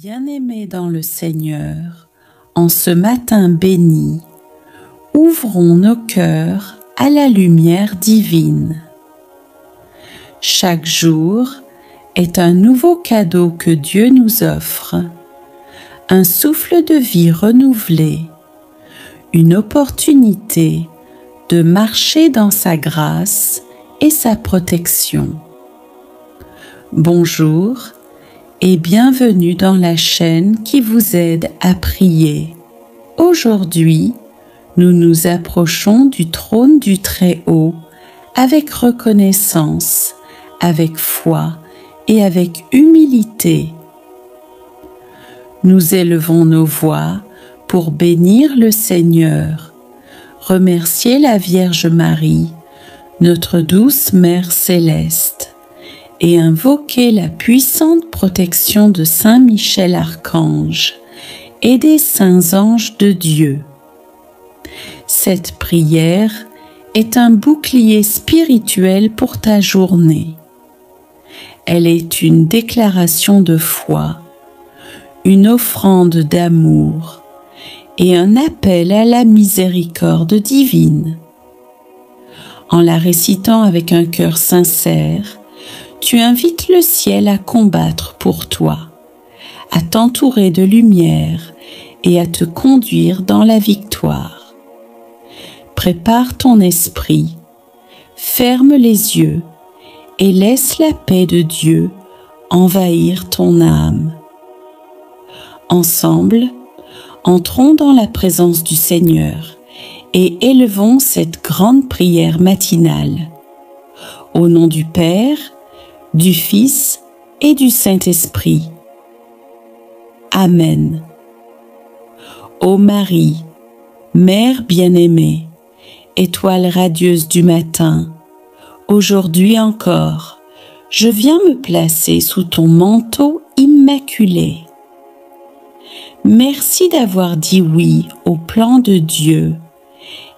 Bien-aimés dans le Seigneur, en ce matin béni, ouvrons nos cœurs à la lumière divine. Chaque jour est un nouveau cadeau que Dieu nous offre, un souffle de vie renouvelé, une opportunité de marcher dans sa grâce et sa protection. Bonjour et bienvenue dans la chaîne qui vous aide à prier. Aujourd'hui, nous nous approchons du trône du Très-Haut avec reconnaissance, avec foi et avec humilité. Nous élevons nos voix pour bénir le Seigneur, remercier la Vierge Marie, notre douce Mère céleste, et invoquer la puissante protection de Saint Michel Archange et des saints anges de Dieu. Cette prière est un bouclier spirituel pour ta journée. Elle est une déclaration de foi, une offrande d'amour et un appel à la miséricorde divine. En la récitant avec un cœur sincère, tu invites le ciel à combattre pour toi, à t'entourer de lumière et à te conduire dans la victoire. Prépare ton esprit, ferme les yeux et laisse la paix de Dieu envahir ton âme. Ensemble, entrons dans la présence du Seigneur et élevons cette grande prière matinale. Au nom du Père, du Fils et du Saint-Esprit. Amen. Ô Marie, Mère bien-aimée, étoile radieuse du matin, aujourd'hui encore, je viens me placer sous ton manteau immaculé. Merci d'avoir dit oui au plan de Dieu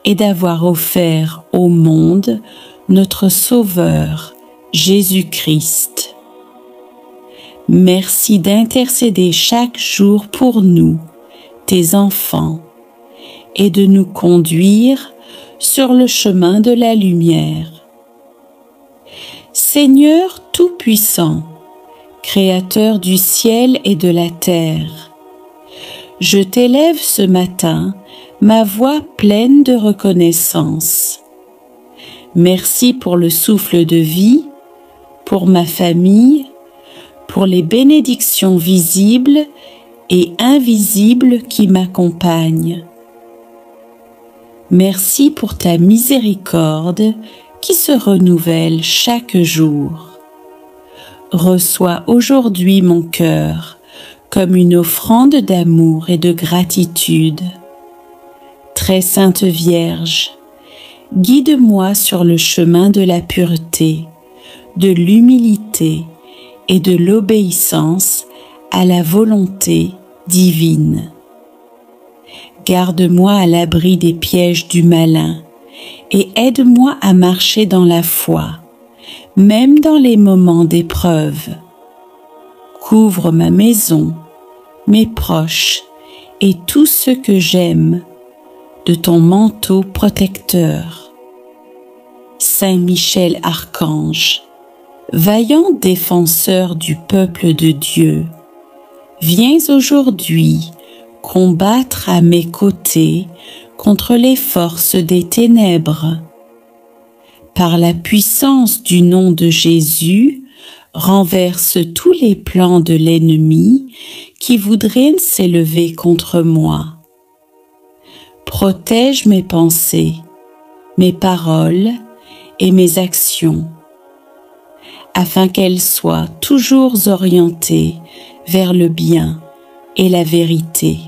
et d'avoir offert au monde notre Sauveur, Jésus-Christ. Merci d'intercéder chaque jour pour nous, tes enfants, et de nous conduire sur le chemin de la lumière. Seigneur Tout-Puissant, Créateur du ciel et de la terre, je t'élève ce matin, ma voix pleine de reconnaissance. Merci pour le souffle de vie, pour ma famille, pour les bénédictions visibles et invisibles qui m'accompagnent. Merci pour ta miséricorde qui se renouvelle chaque jour. Reçois aujourd'hui mon cœur comme une offrande d'amour et de gratitude. Très Sainte Vierge, guide-moi sur le chemin de la pureté, de l'humilité et de l'obéissance à la volonté divine. Garde-moi à l'abri des pièges du malin et aide-moi à marcher dans la foi, même dans les moments d'épreuve. Couvre ma maison, mes proches et tout ce que j'aime de ton manteau protecteur. Saint Michel Archange, vaillant défenseur du peuple de Dieu, viens aujourd'hui combattre à mes côtés contre les forces des ténèbres. Par la puissance du nom de Jésus, renverse tous les plans de l'ennemi qui voudraient s'élever contre moi. Protège mes pensées, mes paroles et mes actions, afin qu'elles soient toujours orientées vers le bien et la vérité.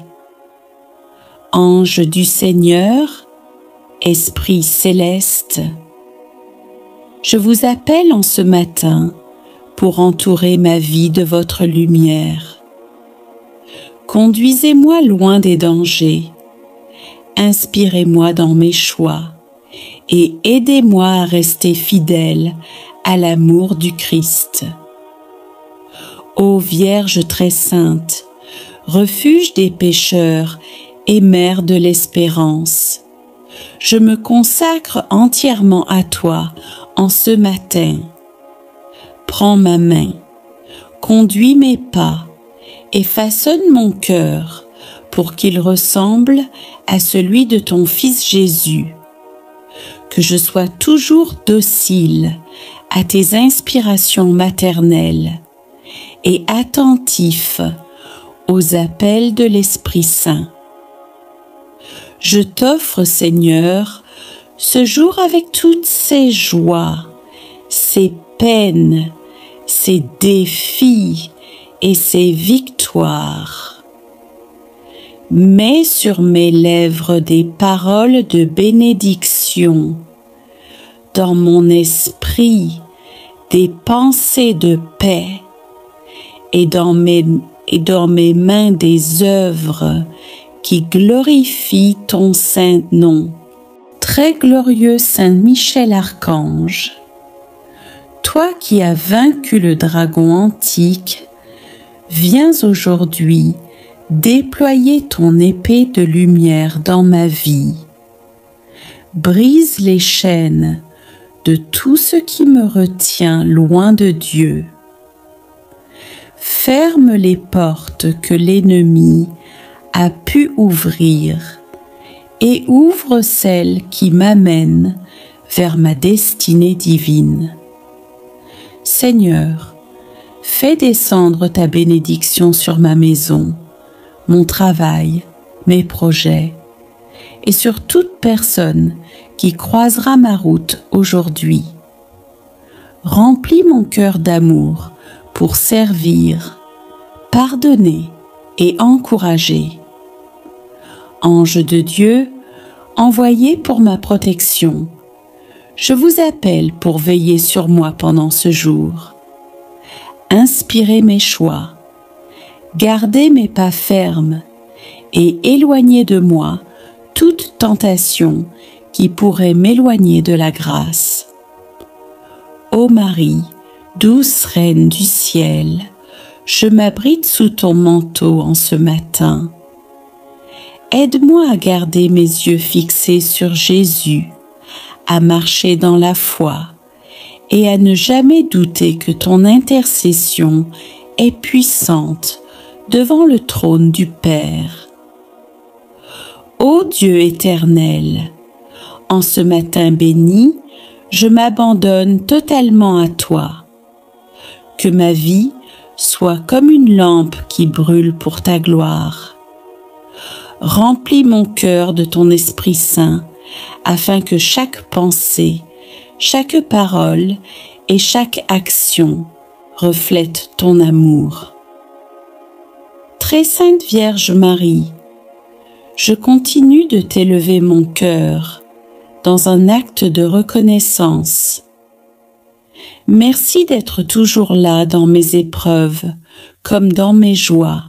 Ange du Seigneur, Esprit céleste, je vous appelle en ce matin pour entourer ma vie de votre lumière. Conduisez-moi loin des dangers, inspirez-moi dans mes choix et aidez-moi à rester fidèle à l'amour du Christ. Ô Vierge très sainte, refuge des pécheurs et mère de l'espérance. Je me consacre entièrement à toi en ce matin. Prends ma main, conduis mes pas et façonne mon cœur pour qu'il ressemble à celui de ton Fils Jésus. Que je sois toujours docile à tes inspirations maternelles et attentif aux appels de l'Esprit Saint. Je t'offre, Seigneur, ce jour avec toutes ses joies, ses peines, ses défis et ses victoires. Mets sur mes lèvres des paroles de bénédiction, dans mon esprit des pensées de paix, et dans mes mains des œuvres qui glorifient ton saint nom. Très glorieux Saint Michel Archange, toi qui as vaincu le dragon antique, viens aujourd'hui déployer ton épée de lumière dans ma vie. Brise les chaînes de tout ce qui me retient loin de Dieu. Ferme les portes que l'ennemi a pu ouvrir et ouvre celles qui m'amènent vers ma destinée divine. Seigneur, fais descendre ta bénédiction sur ma maison, mon travail, mes projets, et sur toute personne qui croisera ma route aujourd'hui. Remplis mon cœur d'amour pour servir, pardonner et encourager. Ange de Dieu, envoyé pour ma protection, je vous appelle pour veiller sur moi pendant ce jour. Inspirez mes choix, gardez mes pas fermes et éloignez de moi toute tentation qui pourrait m'éloigner de la grâce. Ô Marie, douce Reine du ciel, je m'abrite sous ton manteau en ce matin. Aide-moi à garder mes yeux fixés sur Jésus, à marcher dans la foi et à ne jamais douter que ton intercession est puissante devant le trône du Père. Ô Dieu éternel, en ce matin béni, je m'abandonne totalement à toi. Que ma vie soit comme une lampe qui brûle pour ta gloire. Remplis mon cœur de ton Esprit Saint, afin que chaque pensée, chaque parole et chaque action reflète ton amour. Très Sainte Vierge Marie, je continue de t'élever mon cœur dans un acte de reconnaissance. Merci d'être toujours là dans mes épreuves comme dans mes joies.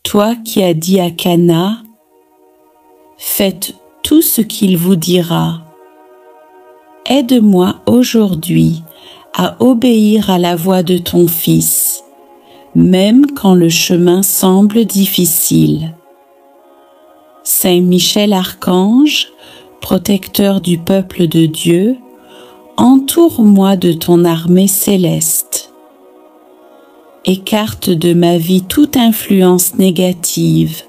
Toi qui as dit à Cana, « Faites tout ce qu'il vous dira », aide-moi aujourd'hui à obéir à la voix de ton Fils, même quand le chemin semble difficile. Saint Michel Archange, protecteur du peuple de Dieu, entoure-moi de ton armée céleste. Écarte de ma vie toute influence négative,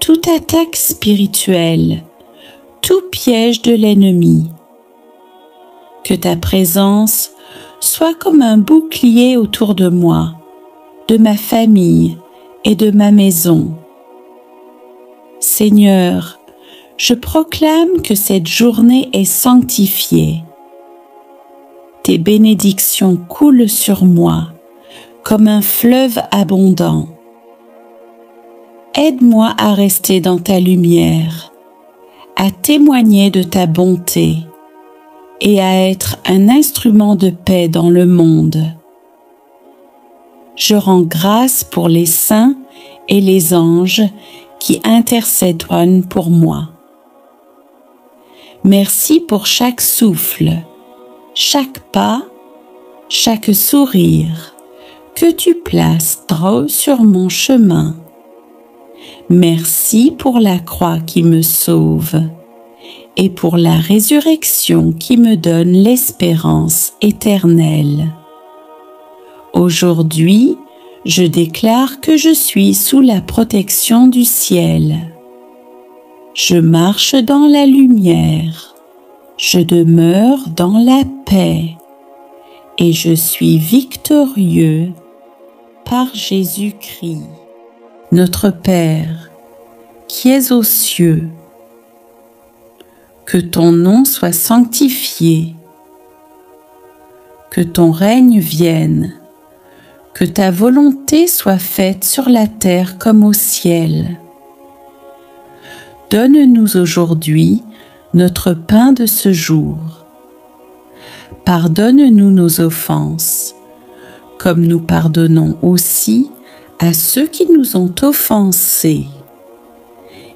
toute attaque spirituelle, tout piège de l'ennemi. Que ta présence soit comme un bouclier autour de moi, de ma famille et de ma maison. Seigneur, je proclame que cette journée est sanctifiée. Tes bénédictions coulent sur moi comme un fleuve abondant. Aide-moi à rester dans ta lumière, à témoigner de ta bonté et à être un instrument de paix dans le monde. Je rends grâce pour les saints et les anges qui intercèdent pour moi. Merci pour chaque souffle, chaque pas, chaque sourire, que tu places droit sur mon chemin. Merci pour la croix qui me sauve et pour la résurrection qui me donne l'espérance éternelle. Aujourd'hui, je déclare que je suis sous la protection du ciel. Je marche dans la lumière, je demeure dans la paix et je suis victorieux par Jésus-Christ. Notre Père, qui es aux cieux, que ton nom soit sanctifié, que ton règne vienne, que ta volonté soit faite sur la terre comme au ciel. Donne-nous aujourd'hui notre pain de ce jour. Pardonne-nous nos offenses, comme nous pardonnons aussi à ceux qui nous ont offensés.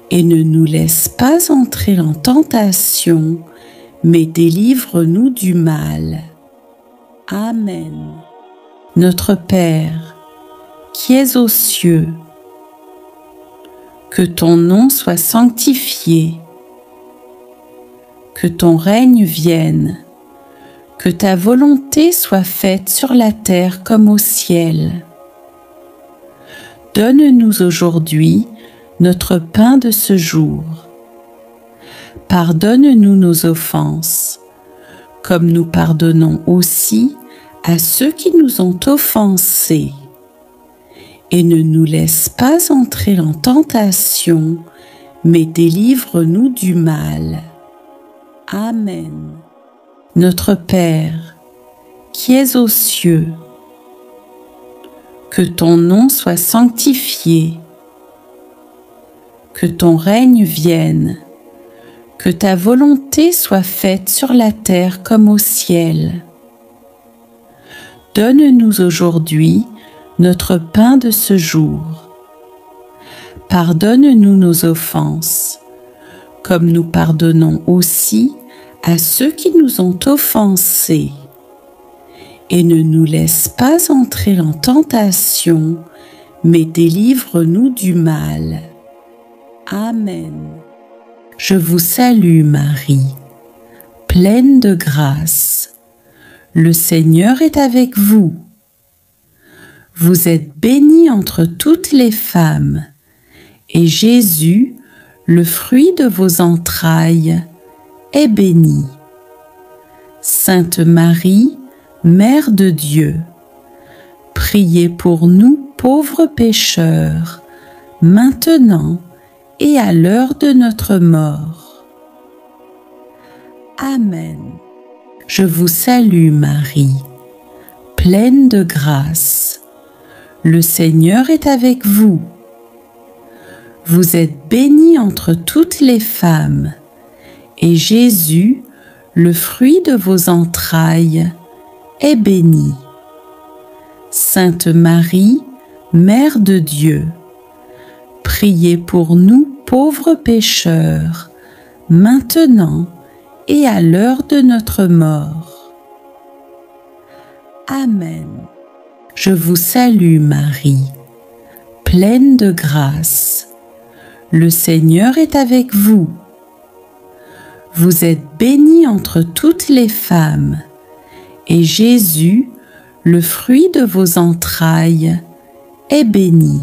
Et ne nous laisse pas entrer en tentation, mais délivre-nous du mal. Amen. Notre Père, qui es aux cieux, que ton nom soit sanctifié, que ton règne vienne, que ta volonté soit faite sur la terre comme au ciel. Donne-nous aujourd'hui notre pain de ce jour. Pardonne-nous nos offenses, comme nous pardonnons aussi à ceux qui nous ont offensés. Et ne nous laisse pas entrer en tentation, mais délivre-nous du mal. Amen. Notre Père, qui es aux cieux, que ton nom soit sanctifié, que ton règne vienne, que ta volonté soit faite sur la terre comme au ciel. Donne-nous aujourd'hui notre pain de ce jour. Pardonne-nous nos offenses, comme nous pardonnons aussi à ceux qui nous ont offensés. Et ne nous laisse pas entrer en tentation, mais délivre-nous du mal. Amen. Je vous salue Marie, pleine de grâce. Le Seigneur est avec vous. Vous êtes bénie entre toutes les femmes, et Jésus, le fruit de vos entrailles, est béni. Sainte Marie, Mère de Dieu, priez pour nous pauvres pécheurs, maintenant et à l'heure de notre mort. Amen. Je vous salue Marie, pleine de grâce. Le Seigneur est avec vous. Vous êtes bénie entre toutes les femmes, et Jésus, le fruit de vos entrailles, est béni. Sainte Marie, Mère de Dieu, priez pour nous pauvres pécheurs, maintenant et à l'heure de notre mort. Amen. Je vous salue Marie, pleine de grâce. Le Seigneur est avec vous. Vous êtes bénie entre toutes les femmes, et Jésus, le fruit de vos entrailles, est béni.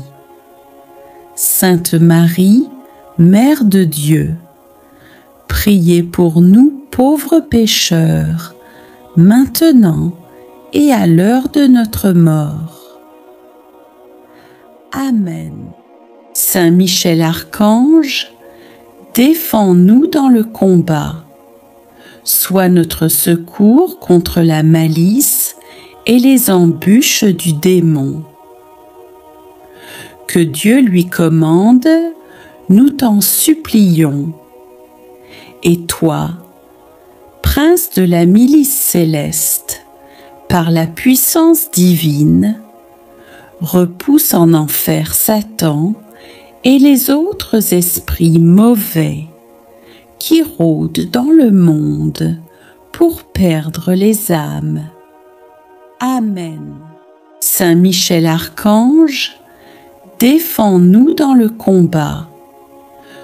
Sainte Marie, Mère de Dieu, priez pour nous pauvres pécheurs, maintenant et à l'heure de notre mort. Amen. Saint Michel Archange, défends-nous dans le combat. Sois notre secours contre la malice et les embûches du démon. Que Dieu lui commande, nous t'en supplions. Et toi, prince de la milice céleste, par la puissance divine, repousse en enfer Satan et les autres esprits mauvais qui rôdent dans le monde pour perdre les âmes. Amen. Saint Michel Archange, défends-nous dans le combat.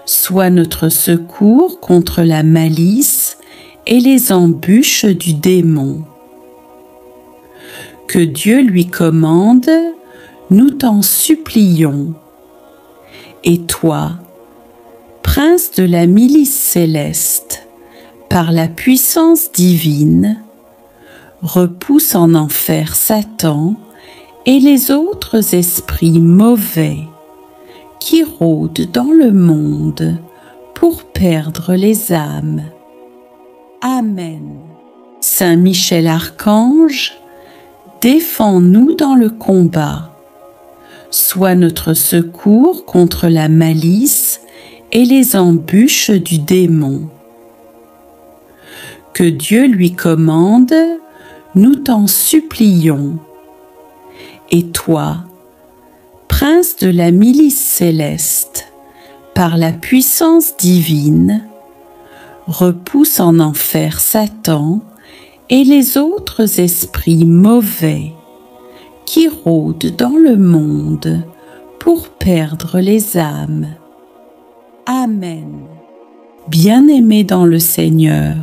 Sois notre secours contre la malice et les embûches du démon. Que Dieu lui commande, nous t'en supplions. Et toi, Prince de la milice céleste, par la puissance divine, repousse en enfer Satan et les autres esprits mauvais qui rôdent dans le monde pour perdre les âmes. Amen. Saint Michel Archange, défends-nous dans le combat. Sois notre secours contre la malice et les embûches du démon. Que Dieu lui commande, nous t'en supplions. Et toi, Prince de la milice céleste, par la puissance divine, repousse en enfer Satan et les autres esprits mauvais qui rôdent dans le monde pour perdre les âmes. Amen. Bien-aimés dans le Seigneur,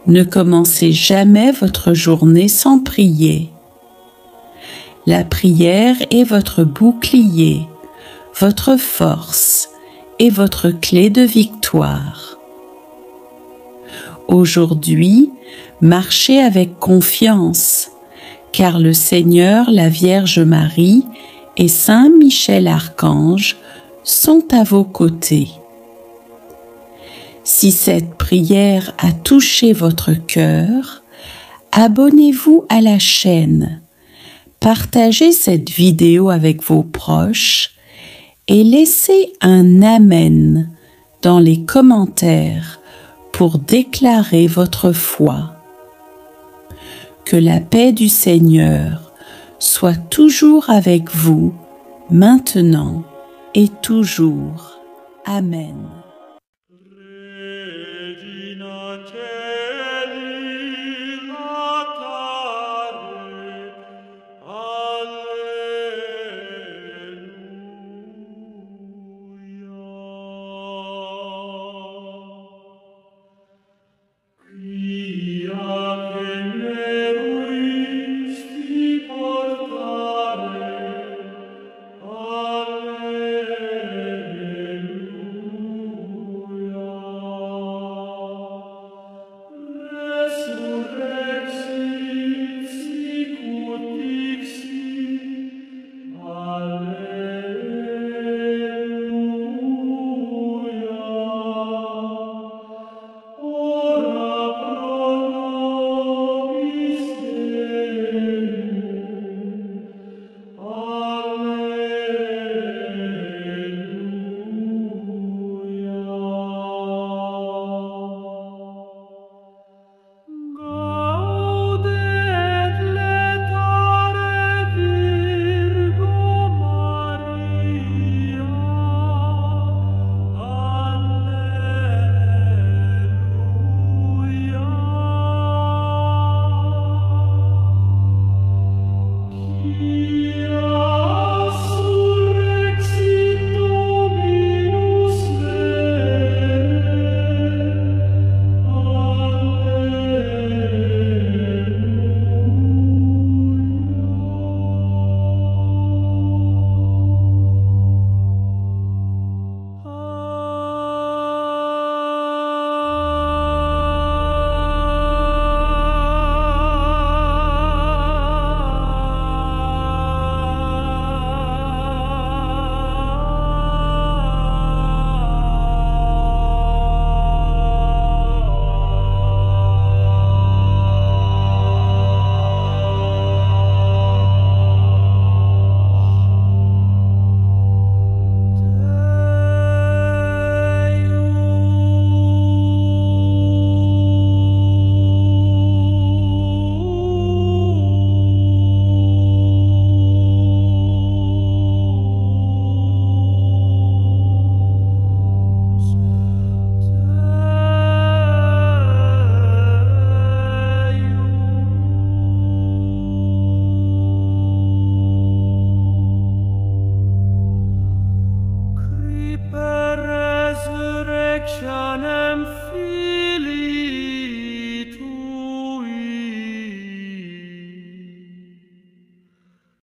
ne commencez jamais votre journée sans prier. La prière est votre bouclier, votre force et votre clé de victoire. Aujourd'hui, marchez avec confiance, car le Seigneur, la Vierge Marie et Saint Michel Archange sont à vos côtés. Si cette prière a touché votre cœur, abonnez-vous à la chaîne, partagez cette vidéo avec vos proches et laissez un Amen dans les commentaires pour déclarer votre foi. Que la paix du Seigneur soit toujours avec vous, maintenant et toujours. Amen.